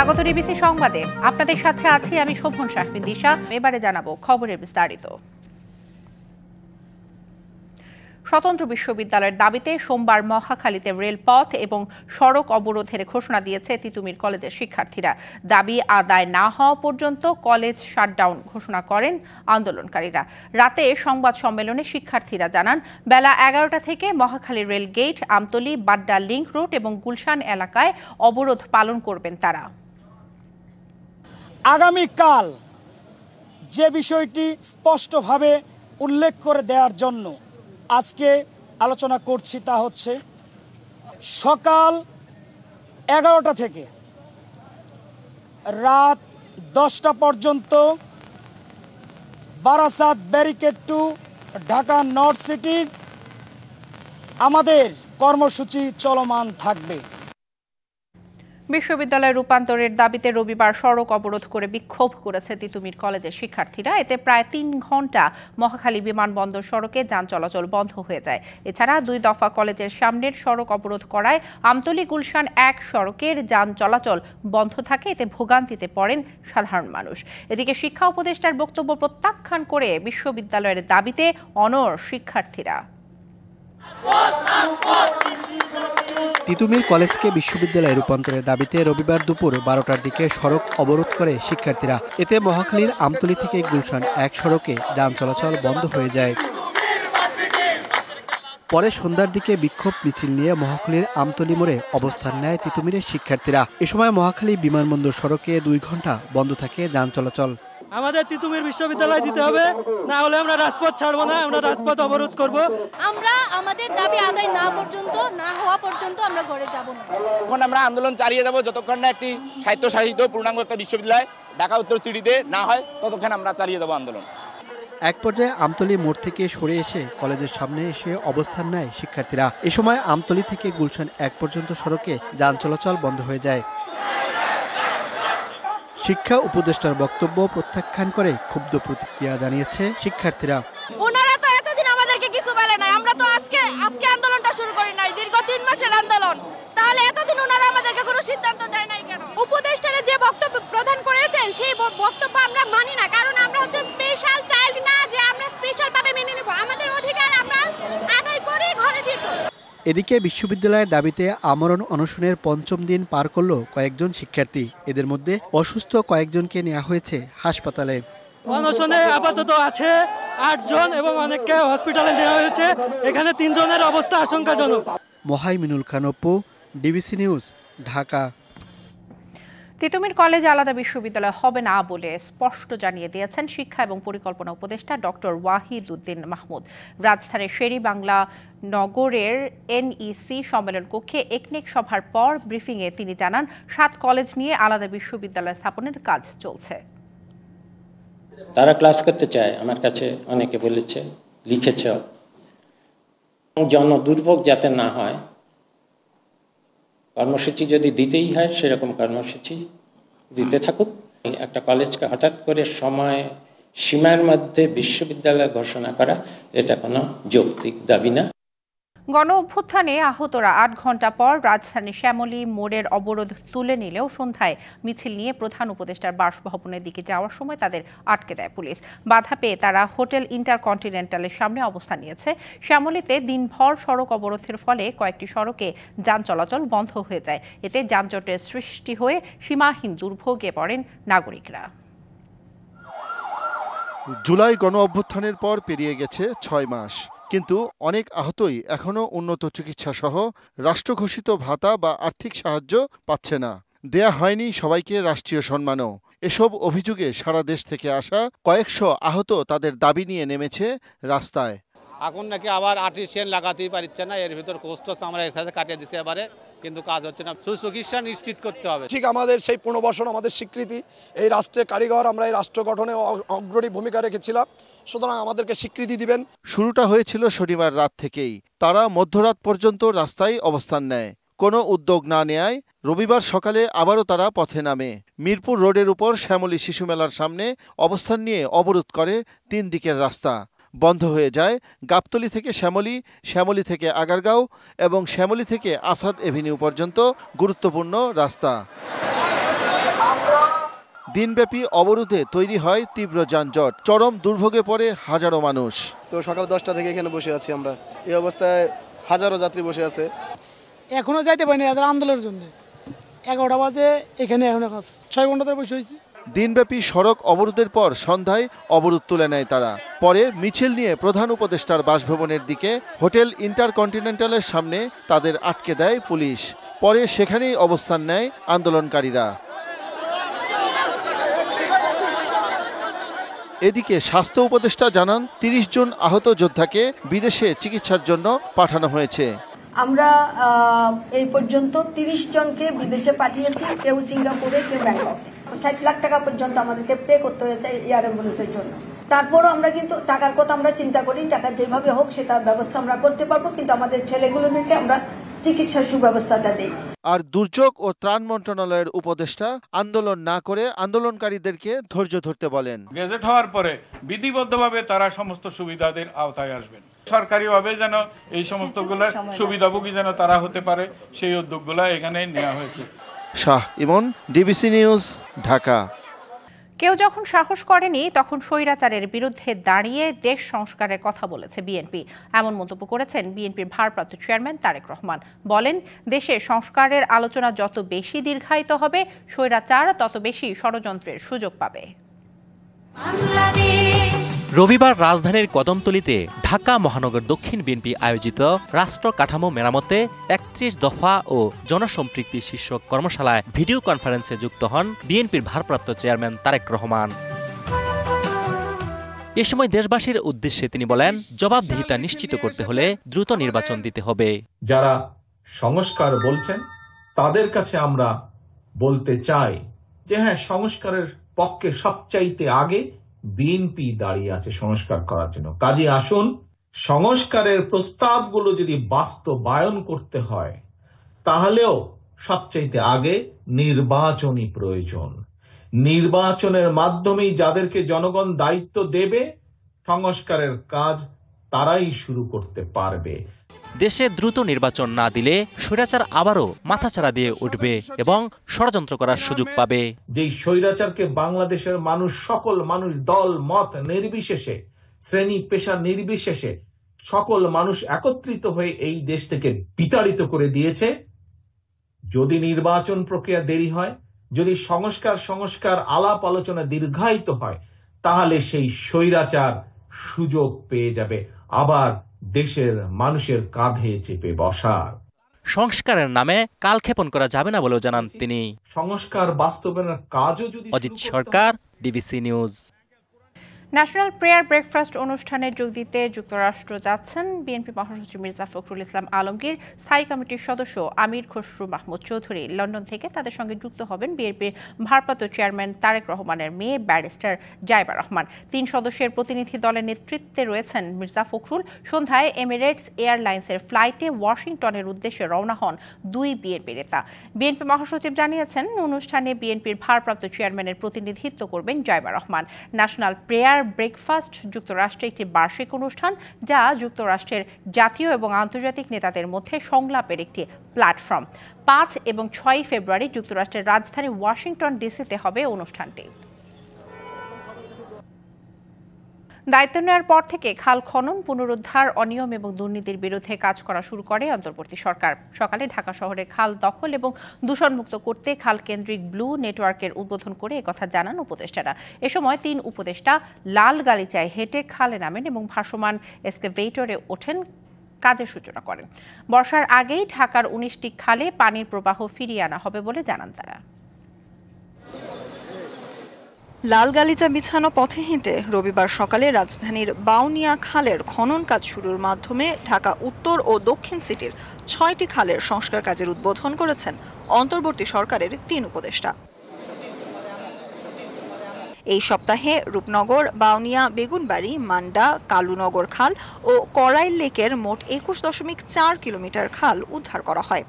স্বাগত ডিবিসি সংবাদে। আপনাদের সাথে আছি আমি শোভন শাহমিন দিশা। এবারে জানাবো খবরের বিস্তারিত। স্বতন্ত্র বিশ্ববিদ্যালয়ের দাবিতে সোমবার মহাখালীতে রেলপথ এবং সড়ক অবরোধের ঘোষণা দিয়েছে তিতুমির কলেজের শিক্ষার্থীরা। দাবি আদায় না হওয়া পর্যন্ত কলেজ শাটডাউন ঘোষণা করেন আন্দোলনকারীরা। রাতে সংবাদ সম্মেলনে শিক্ষার্থীরা জানান, বেলা 11টা থেকে Mohakhali rail gate, Amtali, Badda link road এবং গুলশান এলাকায় অবরোধ পালন করবেন তারা। আগামীকাল যে বিষয়টি স্পষ্টভাবে উল্লেখ করে দেওয়ার জন্য আজকে আলোচনা করছি তা হচ্ছে সকাল 11টা থেকে রাত 10টা পর্যন্ত Barasat barricade two Dhaka north সিটির আমাদের কর্মসূচি চলমান থাকবে। বিশ্ববিদ্যালয় রূপান্তরের দাবিতে রবিবার সড়ক অবরোধ করে বিক্ষোভ করেছে তিতুমির কলেজের শিক্ষার্থীরা। এতে প্রায় 3 ঘন্টা মহাখালী বিমানবন্দর সড়কে যান চলাচল বন্ধ হয়ে যায়। এছাড়া 2 দফা কলেজের সামনের সড়ক অবরোধ করায় আমতলী গুলশান 1 সড়কের যান চলাচল বন্ধ থাকে। এতে ভোগান্তিতে পড়েন সাধারণ মানুষ। এদিকে শিক্ষা উপদেষ্টার বক্তব্য প্রত্যাখ্যান করে বিশ্ববিদ্যালয়ের দাবিতে অনড় শিক্ষার্থীরা। তিতুমির কলেজকে বিশ্ববিদ্যালয়ে রূপান্তরের দাবিতে রবিবার দুপুর 12টার দিকে সড়ক অবরোধ করে শিক্ষার্থীরা। এতে মহাখালীর আমতলী থেকে গুলশান 1 সড়কে যান চলাচল বন্ধ হয়ে যায়। পরে সন্ধ্যার দিকে বিক্ষোভ মিছিল নিয়ে মহাখালীর আমতলী মোড়ে অবস্থান নেয় তিতুমিরের শিক্ষার্থীরা। এ সময় মহাখালী বিমানবন্দর সড়কে 2 ঘন্টা বন্ধ থাকে যান চলাচল। আমাদের তিতুমির বিশ্ববিদ্যালয় দিতে হবে, না হলে আমরা রাজপথ ছাড়বো না, আমরা রাজপথ অবরোধ করব। আমরা আমাদের দাবি আদায় না হওয়া পর্যন্ত আমরা ঘরে যাব না। এখন আমরা আন্দোলন চালিয়ে যাব যতক্ষণ না একটি স্বায়ত্তশাসিত পূর্ণাঙ্গ একটা বিশ্ববিদ্যালয় ঢাকা উত্তর সিটিতে না হয়, ততক্ষণ আমরা চালিয়ে যাব আন্দোলন। এক পর্যায়ে আমতলী মোড় থেকে সরে এসে কলেজের সামনে এসে অবস্থান নেয় শিক্ষার্থীরা। এ সময় আমতলী থেকে গুলশান 1 পর্যন্ত সড়কে যান চলাচল বন্ধ হয়ে যায়। শিক্ষা উপদেষ্টার বক্তব্য প্রত্যাখ্যান করে ক্ষুব্ধ প্রতিক্রিয়া জানিয়েছে শিক্ষার্থীরা। ওনারা তো এতদিন আমাদেরকে কিছু বলে নাই, আমরা তো আজকে আন্দোলনটা শুরু করি নাই, দীর্ঘ 3 মাসের আন্দোলন। তাহলে এতদিন ওনারা আমাদেরকে কোনো সিদ্ধান্ত দেয় নাই কেন? উপদেষ্টারা যে বক্তব্য প্রদান করেছেন সেই বক্তব্য আমরা মানি না, কারণ আমরা হচ্ছে স্পেশাল চাইল্ড না যে আমরা স্পেশাল ভাবে মেনে নেব। আমাদের অধিকার আমরা আদায় করে ঘরে ফিরব। এদিকে বিশ্ববিদ্যালয়ের দাবিতে আমরণ অনশনের 5ম দিন পার করল কয়েকজন শিক্ষার্থী। এদের মধ্যে অসুস্থ কয়েকজনকে নেওয়া হয়েছে হাসপাতালে। অনশনে আপাতত আছে 8 জন এবং অনেককে হসপিটালে নেওয়া হয়েছে। এখানে 3 জনের অবস্থা আশঙ্কাজনক। Mohaiminul Khan Apu, DBC news, Dhaka. Titumir college আলাদা বিশ্ববিদ্যালয় হবে না বলে স্পষ্ট জানিয়ে দিয়েছেন শিক্ষা এবং পরিকল্পনা উপদেষ্টা ডক্টর ওয়াহিদ উদ্দিন মাহমুদ। রাজধানীর শের-ই-বাংলা নগরের NEC সম্মেলন কক্ষে একনেক সভার পর ব্রিফিংয়ে তিনি জানান, 7 কলেজ নিয়ে আলাদা বিশ্ববিদ্যালয় স্থাপনের কাজ চলছে। তারা ক্লাস করতে চায়, আমার কাছে অনেকে বলেছে, লিখেছে। জনদুর্ভোগ যাতে না হয়, কর্মসূচি যদি দিতেই হয় সেরকম কর্মসূচি দিতে থাকুক। একটা কলেজকে হঠাৎ করে সময় সীমার মধ্যে বিশ্ববিদ্যালয় ঘোষণা করা এটা কোনো যৌক্তিক দাবি না। গণ অভ্যুত্থানে আহতরা 8 ঘন্টা পর রাজধানী শ্যামলী মোড়ের অবরোধ তুলে নিলেও সন্ধ্যায় মিছিল নিয়ে প্রধান উপদেষ্টার বাসভবনের দিকে যাওয়ার সময় তাদের আটকে দেয় পুলিশ। বাধা পেয়ে তারা হোটেল ইন্টারকন্টিনেন্টালের সামনে অবস্থান নিয়েছে। শ্যামলীতে দিনভর সড়ক অবরোধের ফলে কয়েকটি সড়কে যান চলাচল বন্ধ হয়ে যায়। এতে যানজটের সৃষ্টি হয়ে সীমাহীন দুর্ভোগে পড়েন নাগরিকরা। জুলাই গণ অভ্যুত্থানের পর পেরিয়ে গেছে 6 মাস, কিন্তু অনেক আহতই এখনও উন্নত চিকিৎসা সহ রাষ্ট্রঘোষিত ভাতা বা আর্থিক সাহায্য পাচ্ছে না। দেয়া হয়নি সবাইকে রাষ্ট্রীয় সম্মানও। এসব অভিযোগে সারা দেশ থেকে আসা কয়েকশো আহত তাদের দাবি নিয়ে নেমেছে রাস্তায়। এখন নাকি আবার আর্টিফিশিয়াল লাগাতেই পারছে না, এর ভিতর কোস্ট আমরা একসাথে কাটিয়ে দিতে পারে, কিন্তু কাজ হচ্ছে না। সুচিকিৎসা নিশ্চিত করতে হবে। ঠিক আমাদের সেই 15 বছর আমাদের স্বীকৃতি, এই রাষ্ট্রের কারিগর, আমরা এই রাষ্ট্র গঠনে অগ্রণী ভূমিকা রেখেছিলাম, সুতরাং আমাদেরকে স্বীকৃতি দিবেন। শুরুটা হয়েছিল শনিবার রাত থেকেই। তারা মধ্যরাত পর্যন্ত রাস্তায় অবস্থান নেয়। কোনো উদ্যোগ না নেয়ায় রবিবার সকালে আবারও তারা পথে নামে। মিরপুর রোডের উপর শ্যামলী শিশু মেলার সামনে অবস্থান নিয়ে অবরোধ করে 3 দিকের রাস্তা। বন্ধ হয়ে যায় গাবতলী থেকে শ্যামলী, শ্যামলী থেকে আগারগাঁও এবং শ্যামলী থেকে আসাদ এভিনিউ পর্যন্ত গুরুত্বপূর্ণ রাস্তা। দিনব্যাপী অবরোধে তৈরি হয় তীব্র যানজট, চরম দুর্ভোগে পড়ে হাজারো মানুষ। তো সকাল 10টা থেকে এখানে বসে আছি আমরা, এই অবস্থায় হাজারো যাত্রী বসে আছে। এখনো যাইতে পারিনি এদের আন্দোলনের জন্য। 11টা বাজে এখানে, এখন 6 ঘন্টা ধরে বসে হয়েছি। দিনব্যাপী সড়ক অবরোধের পর সন্ধ্যায় অবরোধ তুলে নেয় তারা। পরে মিছিল নিয়ে প্রধান উপদেষ্টার বাসভবনের দিকে হোটেল ইন্টারকন্টিনেন্টালের সামনে তাদের আটকে দেয় পুলিশ। পরে সেখানেই অবস্থান নেয় আন্দোলনকারীরা। এদিকে স্বাস্থ্য উপদেষ্টা জানান 30 জন আহত যোদ্ধাকে বিদেশে চিকিৎসার জন্য পাঠানো হয়েছে। আমরা এই পর্যন্ত 30 জনকে বিদেশে পাঠিয়েছি, কেউ সিঙ্গাপুরে, কেউ ব্যাংককে। 60 লাখ টাকা পর্যন্ত আমাদেরকে পে করতে হয়েছে এয়ার অ্যাম্বুলেন্সের জন্য। তারপরও আমরা কিন্তু টাকার কথা আমরা চিন্তা করি, টাকা যেভাবে হোক সেটা ব্যবস্থা আমরা করতে পারবো, কিন্তু আমাদের ছেলেগুলোদেরকে আমরা চিকিৎসার সুব্যবস্থাটা দেই। আর দুর্যোগ ও ত্রাণ মন্ত্রণালয়ের উপদেষ্টা আন্দোলন না করে আন্দোলনকারীদেরকে ধৈর্য ধরতে বলেন। গেজেট হওয়ার পরে বিধিবদ্ধভাবে তারা সমস্ত সুবিধাদের আওতায় আসবেন। সরকারিভাবে যেন এই সমস্তগুলো সুবিধাভোগী যেন তারা হতে পারে, সেই উদ্যোগগুলো এখানে নেওয়া হয়েছে। শাহ ইমন, ডিবিসি নিউজ, ঢাকা। কেউ যখন সাহস করেনি তখন স্বৈরাচারের বিরুদ্ধে দাঁড়িয়ে দেশ সংস্কারের কথা বলেছে বিএনপি। এমন মন্তব্য করেছেন বিএনপির ভারপ্রাপ্ত চেয়ারম্যান তারেক রহমান। বলেন, দেশে সংস্কারের আলোচনা যত বেশি দীর্ঘায়িত হবে, স্বৈরাচার তত বেশি ষড়যন্ত্রের সুযোগ পাবে। রবিবার রাজধানীর কদমতলীতে ঢাকা মহানগর দক্ষিণ বিএনপি আয়োজিত রাষ্ট্র কাঠামো মেরামতে 31 দফা ও জনসম্পৃক্তি শীর্ষক কর্মশালায় ভিডিও কনফারেন্সে যুক্ত হন বিএনপির ভারপ্রাপ্ত চেয়ারম্যান তারেক রহমান। এ সময় দেশবাসীর উদ্দেশ্যে তিনি বলেন, জবাবদিহিতা নিশ্চিত করতে হলে দ্রুত নির্বাচন দিতে হবে। যারা সংস্কার বলছেন তাদের কাছে আমরা বলতে চাই যে হ্যাঁ, সংস্কারের পক্ষে সবচাইতে আগে বিএনপি দাঁড়িয়ে আছে সংস্কার করার জন্য। কাজে আসুন, সংস্কারের প্রস্তাবগুলো যদি বাস্তবায়ন করতে হয় তাহলেও সবচাইতে আগে নির্বাচনী প্রয়োজন। নির্বাচনের মাধ্যমেই যাদেরকে জনগণ দায়িত্ব দেবে, সংস্কারের কাজ তারাই শুরু করতে পারবে। দেশে দ্রুত নির্বাচন না দিলে স্বৈরাচার আবারও মাথাচাড়া দিয়ে উঠবে এবং ষড়যন্ত্র করার সুযোগ পাবে। যেই স্বৈরাচারকে বাংলাদেশের মানুষ, সকল মানুষ, দল মত নির্বিশেষে, শ্রেণী পেশা নির্বিশেষে সকল মানুষ একত্রিত হয়ে এই দেশ থেকে বিতাড়িত করে দিয়েছে, যদি নির্বাচন প্রক্রিয়া দেরি হয়, যদি সংস্কার আলাপ আলোচনা দীর্ঘায়িত হয়, তাহলে সেই স্বৈরাচার সুযোগ পেয়ে যাবে আবার দেশের মানুষের কাঁধে চেপে বসার। সংস্কারের নামে কালক্ষেপণ করা যাবে না বলেও জানান তিনি। সংস্কার বাস্তবায়নের কাজও যদি। Ajit Sarkar, DBC news. National prayer breakfast অনুষ্ঠানে যোগ দিতে যুক্তরাষ্ট্র যাচ্ছেন বিএনপি মহাসচিব মির্জা ফখরুল ইসলাম আলমগীর। স্থায়ী কমিটির সদস্য আমির খসরু মাহমুদ চৌধুরী লন্ডন থেকে তাদের সঙ্গে যুক্ত হবেন বিএনপির ভারপ্রাপ্ত চেয়ারম্যান তারেক রহমানের মেয়ে ব্যারিস্টার জাইবা রহমান। 3 সদস্যের প্রতিনিধি দলের নেতৃত্বে রয়েছেন মির্জা ফখরুল। সন্ধ্যায় এমিরেটস এয়ারলাইন্সের ফ্লাইটে ওয়াশিংটনের উদ্দেশ্যে রওনা হন 2 বিএনপি নেতা। বিএনপি মহাসচিব জানিয়েছেন, অনুষ্ঠানে বিএনপির ভারপ্রাপ্ত চেয়ারম্যানের প্রতিনিধিত্ব করবেন জাইবা রহমান। ন্যাশনাল প্রেয়ার ব্রেকফাস্ট যুক্তরাষ্ট্রে একটি বার্ষিক অনুষ্ঠান, যা যুক্তরাষ্ট্রের জাতীয় এবং আন্তর্জাতিক নেতাদের মধ্যে সংলাপের একটি প্ল্যাটফর্ম। 5 এবং 6 ফেব্রুয়ারি যুক্তরাষ্ট্রের রাজধানী ওয়াশিংটন ডিসিতে হবে অনুষ্ঠানটি। দায়িত্ব নেওয়ার পর থেকে খাল খনন, পুনরুদ্ধার, অনিয়ম এবং দুর্নীতির বিরুদ্ধে কাজ করা শুরু করে অন্তর্বর্তী সরকার। সকালে ঢাকা শহরের খাল দখল এবং দূষণমুক্ত করতে খাল কেন্দ্রিক ব্লু নেটওয়ার্কের উদ্বোধন করে একথা জানান উপদেষ্টারা। এ সময় 3 উপদেষ্টা লাল গালিচায় হেঁটে খালে নামেন এবং ভাসমান এক্সকাভেটরে ওঠেন, কাজের সূচনা করেন। বর্ষার আগেই ঢাকার 19টি খালে পানির প্রবাহ ফিরিয়ে আনা হবে বলে জানান তারা। লাল গালিচা বিছানো পথে হেঁটে রবিবার সকালে রাজধানীর বাউনিয়া খালের খনন কাজ শুরুর মাধ্যমে ঢাকা উত্তর ও দক্ষিণ সিটির 6টি খালের সংস্কার কাজের উদ্বোধন করেছেন অন্তর্বর্তী সরকারের 3 উপদেষ্টা। এই সপ্তাহে রূপনগর, বাউনিয়া, বেগুনবাড়ি, মান্ডা, কালুনগর খাল ও করাইল লেকের মোট 21.4 কিলোমিটার খাল উদ্ধার করা হয়।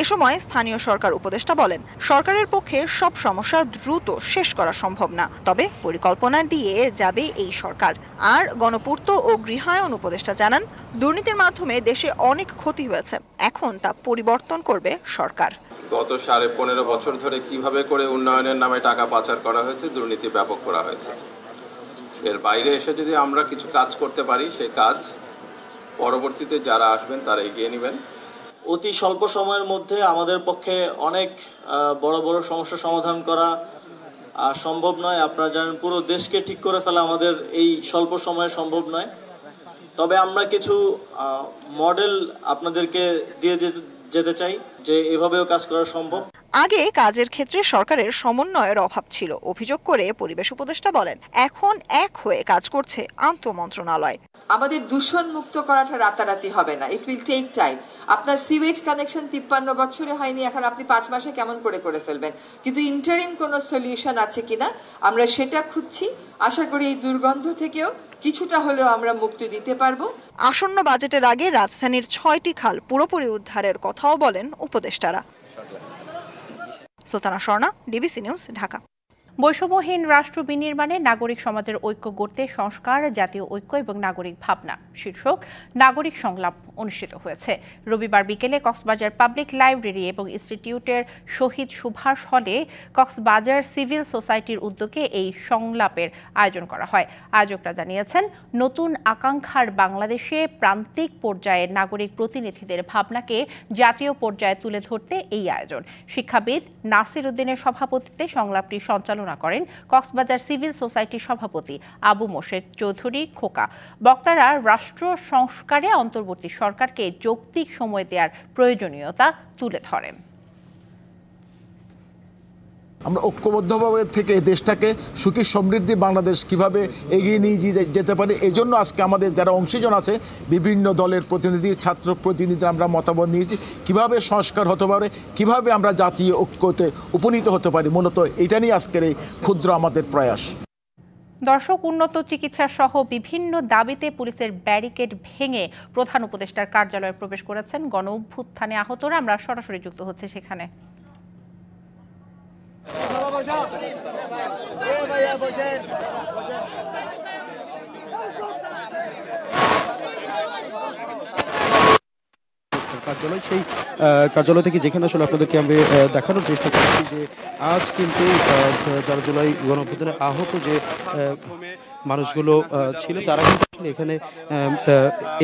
এ সময় স্থানীয় সরকার উপদেষ্টা বলেন, সরকারের পক্ষে সব সমস্যা দ্রুত শেষ করা সম্ভব না, তবে পরিকল্পনা দিয়ে যাবে এই সরকার। আর গণপূর্ত ও গৃহায়ন উপদেষ্টা জানান, দুর্নীতির মাধ্যমে দেশে অনেক ক্ষতি হয়েছে, এখন তা পরিবর্তন করবে সরকার। গত 15.5 বছর ধরে কিভাবে করে উন্নয়নের নামে টাকা পাচার করা হয়েছে, দুর্নীতি ব্যাপক করা হয়েছে। এর বাইরে এসে যদি আমরা কিছু কাজ করতে পারি, সেই কাজ পরবর্তীতে যারা আসবেন তারা এগিয়ে নেবেন। অতি স্বল্প সময়ের মধ্যে আমাদের পক্ষে অনেক বড় বড় সমস্যা সমাধান করা সম্ভব নয়। আপনারা জানেন, পুরো দেশকে ঠিক করে ফেলা আমাদের এই স্বল্প সময়ে সম্ভব নয়। তবে আমরা কিছু মডেল আপনাদেরকে দিয়ে যেতে চাই যে এভাবেও কাজ করা সম্ভব। আগে কাজের ক্ষেত্রে সরকারের সমন্বয়ের অভাব ছিল অভিযোগ করে পরিবেশ উপদেষ্টা বলেন, এখন এক হয়ে কাজ করছে আন্তঃমন্ত্রণালয়। আমাদের দূষণ মুক্ত করাটা রাতারাতি হবে না, ইট উইল টেক টাইম। আপনার সিওয়েজ কানেকশন 53 বছরে হয়নি, এখন আপনি 5 মাসে কেমন করে ফেলবেন? কিন্তু ইন্টারিম কোনো সলিউশন আছে কিনা আমরা সেটা খুঁজছি। আশা করি এই দুর্গন্ধ থেকেও কিছুটা হলেও আমরা মুক্তি দিতে পারবো। আসন্ন বাজেটের আগে রাজধানীর 6টি খাল পুরোপুরি উদ্ধারের কথাও বলেন উপদেষ্টারা। Sultana Swarna, DBC news, Dhaka. বৈষম্যহীন রাষ্ট্র বিনির্মাণে নাগরিক সমাজের ঐক্য গড়তে সংস্কার, জাতীয় ঐক্য এবং নাগরিক ভাবনা শীর্ষক নাগরিক সংলাপ অনুষ্ঠিত হয়েছে। রবিবার বিকেলে কক্সবাজার পাবলিক লাইব্রেরি এবং ইনস্টিটিউটের শহীদ সুভাষ হলে কক্সবাজার সিভিল সোসাইটির উদ্যোগে এই সংলাপের আয়োজন করা হয়। আয়োজকরা জানিয়েছেন, নতুন আকাঙ্ক্ষার বাংলাদেশে প্রান্তিক পর্যায়ে নাগরিক প্রতিনিধিদের ভাবনাকে জাতীয় পর্যায়ে তুলে ধরতে এই আয়োজন। শিক্ষাবিদ নাসির উদ্দিনের সভাপতিত্বে সংলাপটি সঞ্চালনা করেন কক্সবাজার সিভিল সোসাইটির সভাপতি আবু মোর্শেদ চৌধুরী খোকা। বক্তারা রাষ্ট্র সংস্কারে অন্তর্বর্তী সরকারকে যৌক্তিক সময় দেওয়ার প্রয়োজনীয়তা তুলে ধরেন। আমরা ঐক্যবদ্ধভাবে থেকে দেশটাকে সুখী সমৃদ্ধি বাংলাদেশ কিভাবে এগিয়ে নিয়ে যেতে পারি, এই জন্য আজকে আমাদের যারা অংশীজন আছে, বিভিন্ন দলের প্রতিনিধি, ছাত্র প্রতিনিধি, আমরা মতামত নিয়েছি কিভাবে সংস্কার হতে পারে, কিভাবে আমরা জাতীয় ঐক্যতে উপনীত হতে পারি। মূলত এটা নিয়ে আজকের এই ক্ষুদ্র আমাদের প্রয়াস। দর্শক, উন্নত চিকিৎসা সহ বিভিন্ন দাবিতে পুলিশের ব্যারিকেড ভেঙে প্রধান উপদেষ্টার কার্যালয়ে প্রবেশ করেছেন গণ অভ্যুত্থানে আহতরা। আমরা সরাসরি যুক্ত হচ্ছে সেখানে। কার্যালয়, সেই কার্যালয় থেকে যেখানে আসলে আপনাদেরকে আমি দেখানোর চেষ্টা করছি যে আজ কিন্তু যারা জুলাই গণঅভ্যুত্থানে আহত যে মানুষগুলো ছিল তারা কিন্তু আসলে এখানে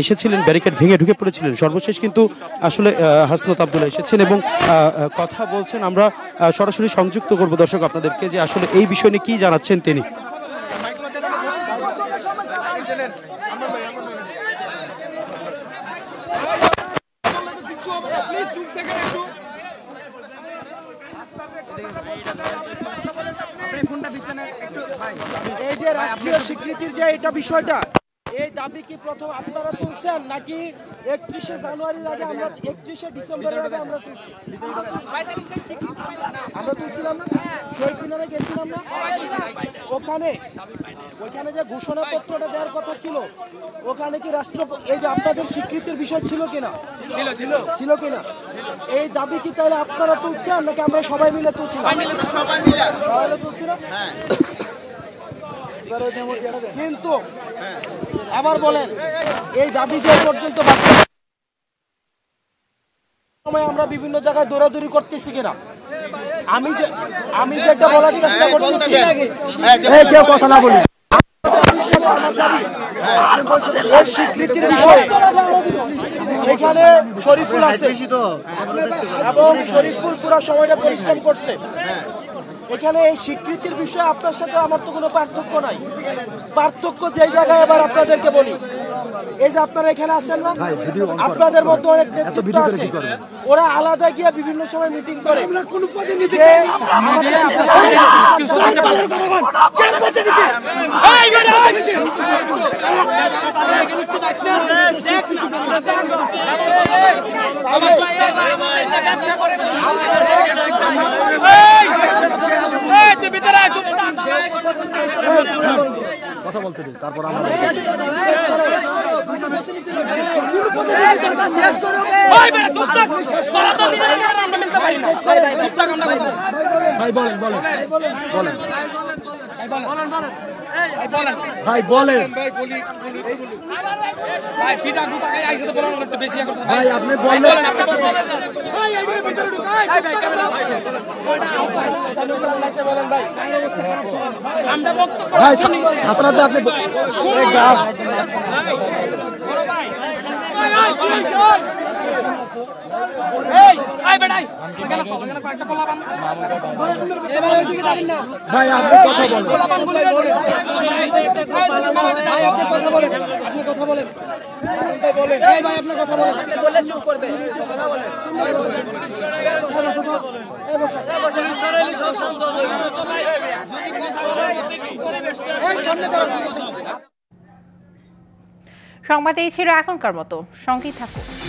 এসেছিলেন, ব্যারিকেড ভেঙে ঢুকে পড়েছিলেন। সর্বশেষ কিন্তু আসলে হাসনাত আব্দুল্লাহ এসেছেন এবং কথা বলছেন। আমরা সরাসরি সংযুক্ত করব দর্শক আপনাদেরকে যে আসলে এই বিষয় নিয়ে কি জানাচ্ছেন তিনি। এই যে রাষ্ট্রীয় স্বীকৃতির যে এটা বিষয়টা, এই দাবি কি প্রথম আপনারা তুলছেন নাকি 31শে জানুয়ারির আগে, আমরা 31শে ডিসেম্বরের আগে আমরা তুলছি? আমরা তুলছিলাম না, শহীদ মিনারে গেছিলাম না, ওখানে যে ঘোষণাপত্রটা দেওয়ার কথা ছিল, ওখানে কি রাষ্ট্র এই যে আপনাদের স্বীকৃতির বিষয় ছিল কিনা? ছিল কিনা? এই দাবি কি তাহলে আপনারা তুলছেন নাকি আমরা সবাই মিলে তুলছিলাম? সবাই তুলছিলাম। কিন্তু আবার বলেন, এই দাবি যে পর্যন্ত সময় আমরা বিভিন্ন জায়গায় দৌড়াদৌড়ি করতেছি কিনা? আমি যেটা বলার চেষ্টা করতেছি, কেউ কথা না বলি, স্বীকৃতির বিষয়ে এখানে শরীফুল আছে এবং শরীফুল পুরো সময়টা পরিশ্রম করছে। এখানে এই স্বীকৃতির বিষয়ে আপনার সাথে আমার তো কোনো পার্থক্য নাই। পার্থক্য যে জায়গায় এবার আপনাদেরকে বলি, এই যে আপনারা এখানে আছেন না, আপনাদের মধ্যে অনেক নেতৃত্ব আছে, ওরা আলাদা গিয়ে বিভিন্ন সময় মিটিং করে। কথা বলতে দিন, তারপর আমরা ভাই বলেন বলেন বলেন ভাই বলেন ভাই আপনি বললেন ভাই হাসনাত আপনি ভাই আপনি কথা বলেন আপনি কথা বলেন ভাই আপনি কথা বলেন বলে চুপ করবে কথা বলেন সংবাদ এই ছিল এখনকার মতো, সঙ্গেই থাকুন।